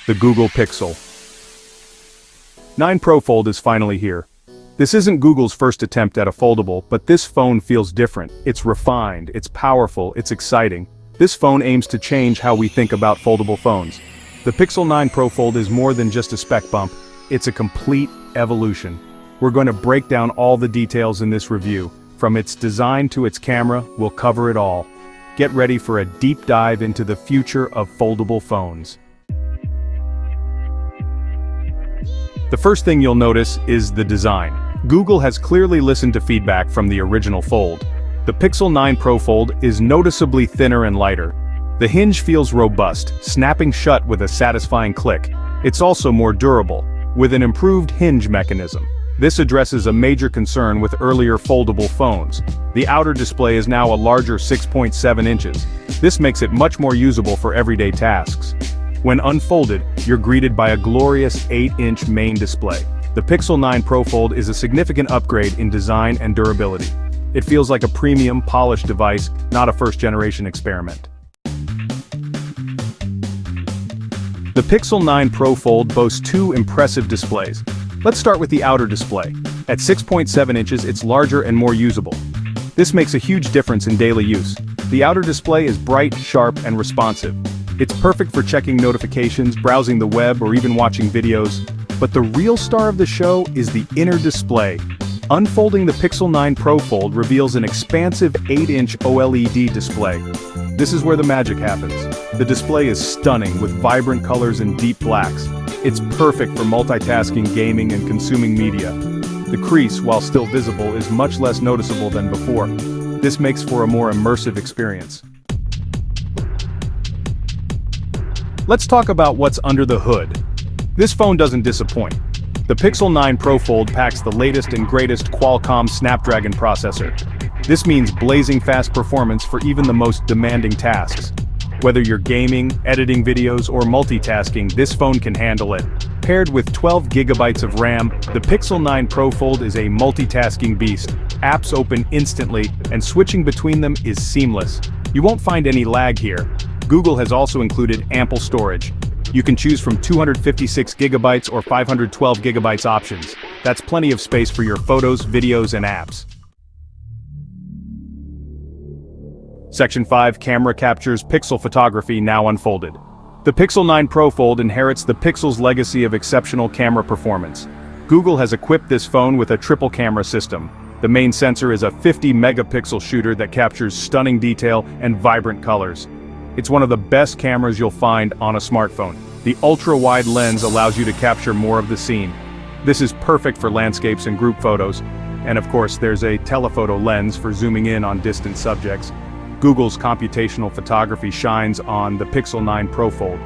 the Google Pixel 9 Pro Fold is finally here. This isn't Google's first attempt at a foldable, but this phone feels different. It's refined, it's powerful, it's exciting. This phone aims to change how we think about foldable phones. The Pixel 9 Pro Fold is more than just a spec bump, it's a complete evolution. We're going to break down all the details in this review. From its design to its camera, we'll cover it all. Get ready for a deep dive into the future of foldable phones. The first thing you'll notice is the design. Google has clearly listened to feedback from the original Fold. The Pixel 9 Pro Fold is noticeably thinner and lighter. The hinge feels robust, snapping shut with a satisfying click. It's also more durable, with an improved hinge mechanism. This addresses a major concern with earlier foldable phones. The outer display is now a larger 6.7 inches. This makes it much more usable for everyday tasks. When unfolded, you're greeted by a glorious 8-inch main display. The Pixel 9 Pro Fold is a significant upgrade in design and durability. It feels like a premium, polished device, not a first-generation experiment. The Pixel 9 Pro Fold boasts two impressive displays. Let's start with the outer display. At 6.7 inches, it's larger and more usable. This makes a huge difference in daily use. The outer display is bright, sharp, and responsive. It's perfect for checking notifications, browsing the web, or even watching videos. But the real star of the show is the inner display. Unfolding the Pixel 9 Pro Fold reveals an expansive 8-inch OLED display. This is where the magic happens. The display is stunning with vibrant colors and deep blacks. It's perfect for multitasking, gaming, and consuming media. The crease, while still visible, is much less noticeable than before. This makes for a more immersive experience. Let's talk about what's under the hood. This phone doesn't disappoint. The Pixel 9 Pro Fold packs the latest and greatest Qualcomm Snapdragon processor. This means blazing fast performance for even the most demanding tasks. Whether you're gaming, editing videos, or multitasking, this phone can handle it. Paired with 12 GB of RAM, the Pixel 9 Pro Fold is a multitasking beast. Apps open instantly, and switching between them is seamless. You won't find any lag here. Google has also included ample storage. You can choose from 256 GB or 512 GB options. That's plenty of space for your photos, videos, and apps. Section 5 Camera captures pixel photography now unfolded. The Pixel 9 Pro Fold inherits the Pixel's legacy of exceptional camera performance. Google has equipped this phone with a triple camera system. The main sensor is a 50-megapixel shooter that captures stunning detail and vibrant colors. It's one of the best cameras you'll find on a smartphone. The ultra-wide lens allows you to capture more of the scene. This is perfect for landscapes and group photos. And of course, there's a telephoto lens for zooming in on distant subjects. Google's computational photography shines on the Pixel 9 Pro Fold.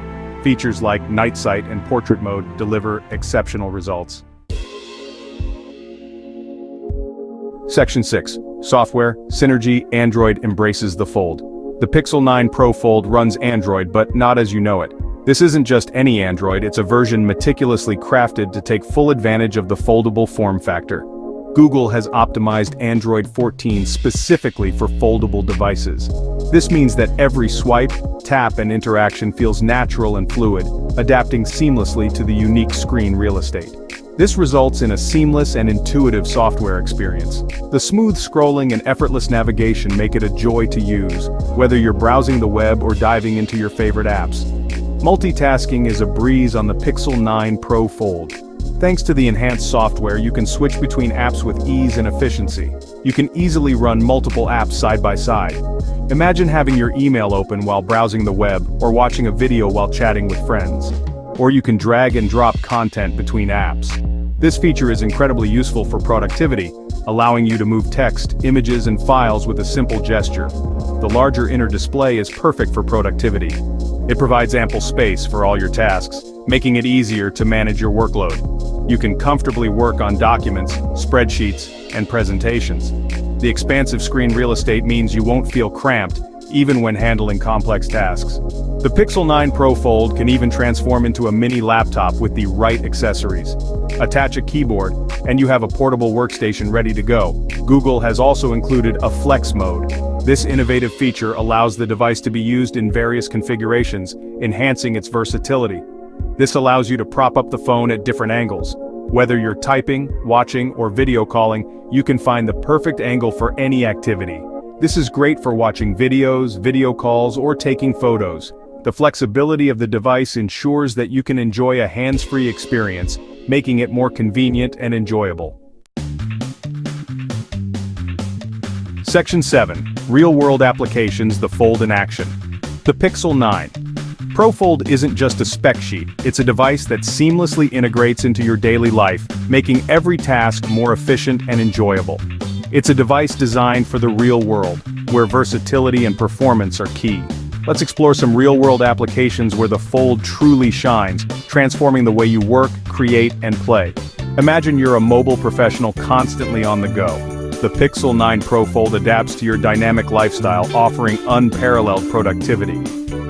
Features like night sight and portrait mode deliver exceptional results. Section 6. Software, Synergy, Android embraces the Fold. The Pixel 9 Pro Fold runs Android, but not as you know it. This isn't just any Android, it's a version meticulously crafted to take full advantage of the foldable form factor. Google has optimized Android 14 specifically for foldable devices. This means that every swipe, tap, and interaction feels natural and fluid, adapting seamlessly to the unique screen real estate. This results in a seamless and intuitive software experience. The smooth scrolling and effortless navigation make it a joy to use, whether you're browsing the web or diving into your favorite apps. Multitasking is a breeze on the Pixel 9 Pro Fold. Thanks to the enhanced software, you can switch between apps with ease and efficiency. You can easily run multiple apps side by side. Imagine having your email open while browsing the web, or watching a video while chatting with friends. Or you can drag and drop content between apps. This feature is incredibly useful for productivity, allowing you to move text, images, and files with a simple gesture. The larger inner display is perfect for productivity. It provides ample space for all your tasks, making it easier to manage your workload. You can comfortably work on documents, spreadsheets, and presentations. The expansive screen real estate means you won't feel cramped, even when handling complex tasks. The Pixel 9 Pro Fold can even transform into a mini laptop with the right accessories. Attach a keyboard, and you have a portable workstation ready to go. Google has also included a flex mode. This innovative feature allows the device to be used in various configurations, enhancing its versatility. This allows you to prop up the phone at different angles. Whether you're typing, watching, or video calling, you can find the perfect angle for any activity. This is great for watching videos, video calls, or taking photos. The flexibility of the device ensures that you can enjoy a hands-free experience, making it more convenient and enjoyable. Section 7. Real-world applications: the Fold in action. The Pixel 9 Pro Fold isn't just a spec sheet, it's a device that seamlessly integrates into your daily life, making every task more efficient and enjoyable. It's a device designed for the real world, where versatility and performance are key. Let's explore some real-world applications where the Fold truly shines, transforming the way you work, create, and play. Imagine you're a mobile professional constantly on the go. The Pixel 9 Pro Fold adapts to your dynamic lifestyle, offering unparalleled productivity.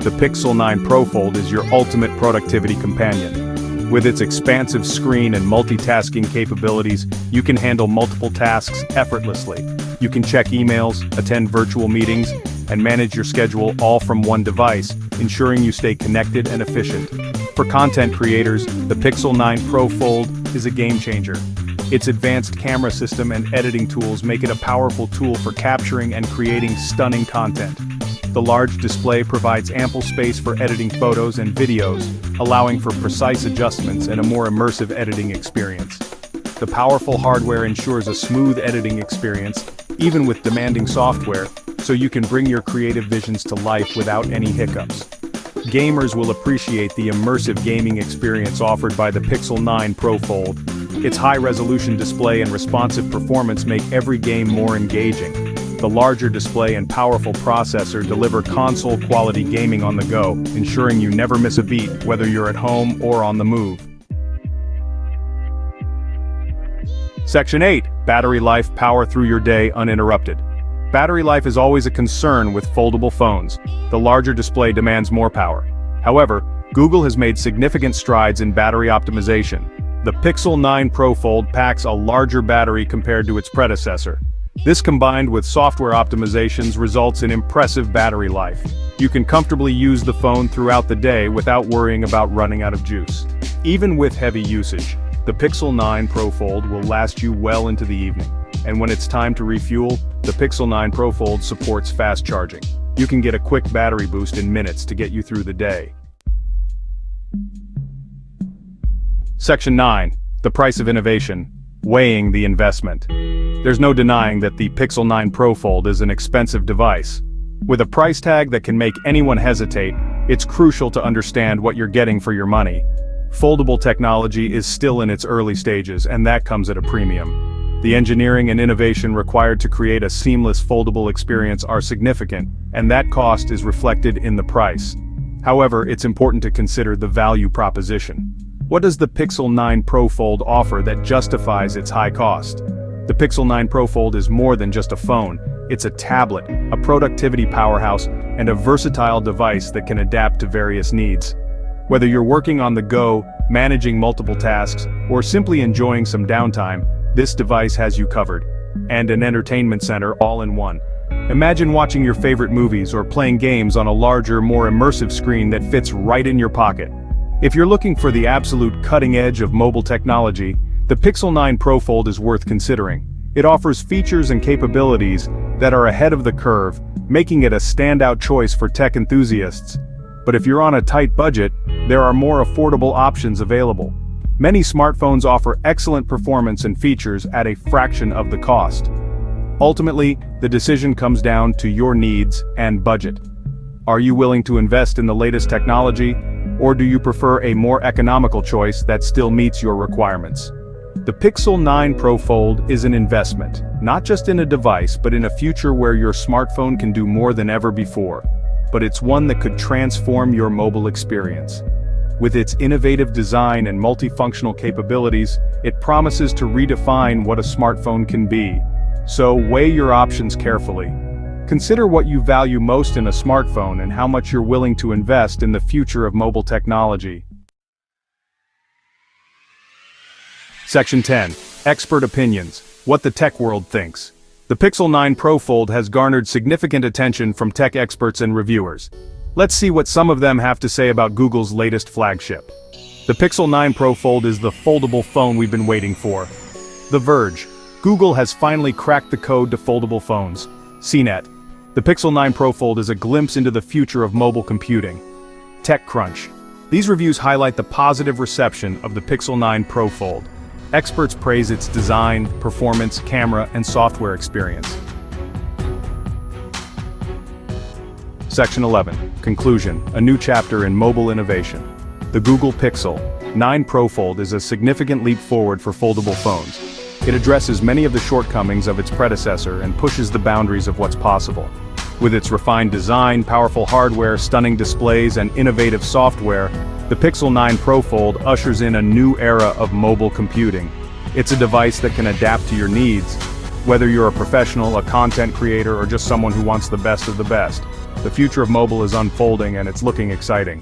The Pixel 9 Pro Fold is your ultimate productivity companion. With its expansive screen and multitasking capabilities, you can handle multiple tasks effortlessly. You can check emails, attend virtual meetings, and manage your schedule all from one device, ensuring you stay connected and efficient. For content creators, the Pixel 9 Pro Fold is a game changer. Its advanced camera system and editing tools make it a powerful tool for capturing and creating stunning content. The large display provides ample space for editing photos and videos, allowing for precise adjustments and a more immersive editing experience. The powerful hardware ensures a smooth editing experience, even with demanding software, so you can bring your creative visions to life without any hiccups. Gamers will appreciate the immersive gaming experience offered by the Pixel 9 Pro Fold. Its high-resolution display and responsive performance make every game more engaging. The larger display and powerful processor deliver console-quality gaming on the go, ensuring you never miss a beat, whether you're at home or on the move. Section 8. Battery life: power through your day uninterrupted. Battery life is always a concern with foldable phones. The larger display demands more power. However, Google has made significant strides in battery optimization. The Pixel 9 Pro Fold packs a larger battery compared to its predecessor. This, combined with software optimizations, results in impressive battery life. You can comfortably use the phone throughout the day without worrying about running out of juice. Even with heavy usage, the Pixel 9 Pro Fold will last you well into the evening. And when it's time to refuel, the Pixel 9 Pro Fold supports fast charging. You can get a quick battery boost in minutes to get you through the day. Section 9. The price of innovation: weighing the investment. There's no denying that the Pixel 9 Pro Fold is an expensive device. With a price tag that can make anyone hesitate, it's crucial to understand what you're getting for your money. Foldable technology is still in its early stages, and that comes at a premium. The engineering and innovation required to create a seamless foldable experience are significant, and that cost is reflected in the price. However, it's important to consider the value proposition. What does the Pixel 9 Pro Fold offer that justifies its high cost? The Pixel 9 Pro Fold is more than just a phone. It's a tablet, a productivity powerhouse, and a versatile device that can adapt to various needs. Whether you're working on the go, managing multiple tasks, or simply enjoying some downtime, this device has you covered. And an entertainment center all in one. Imagine watching your favorite movies or playing games on a larger, more immersive screen that fits right in your pocket. If you're looking for the absolute cutting edge of mobile technology, the Pixel 9 Pro Fold is worth considering. It offers features and capabilities that are ahead of the curve, making it a standout choice for tech enthusiasts. But if you're on a tight budget, there are more affordable options available. Many smartphones offer excellent performance and features at a fraction of the cost. Ultimately, the decision comes down to your needs and budget. Are you willing to invest in the latest technology, or do you prefer a more economical choice that still meets your requirements? The Pixel 9 Pro Fold is an investment, not just in a device but in a future where your smartphone can do more than ever before. But it's one that could transform your mobile experience. With its innovative design and multifunctional capabilities, it promises to redefine what a smartphone can be. So weigh your options carefully. Consider what you value most in a smartphone and how much you're willing to invest in the future of mobile technology. Section 10. Expert opinions: what the tech world thinks. The Pixel 9 Pro Fold has garnered significant attention from tech experts and reviewers. Let's see what some of them have to say about Google's latest flagship. The Pixel 9 Pro Fold is the foldable phone we've been waiting for. The Verge. Google has finally cracked the code to foldable phones. CNET. The Pixel 9 Pro Fold is a glimpse into the future of mobile computing. TechCrunch. These reviews highlight the positive reception of the Pixel 9 Pro Fold. Experts praise its design, performance, camera, and software experience. Section 11. Conclusion. A new chapter in mobile innovation. The Google Pixel 9 Pro Fold is a significant leap forward for foldable phones. It addresses many of the shortcomings of its predecessor and pushes the boundaries of what's possible. With its refined design, powerful hardware, stunning displays, and innovative software, the Pixel 9 Pro Fold ushers in a new era of mobile computing. It's a device that can adapt to your needs, whether you're a professional, a content creator, or just someone who wants the best of the best. The future of mobile is unfolding and it's looking exciting.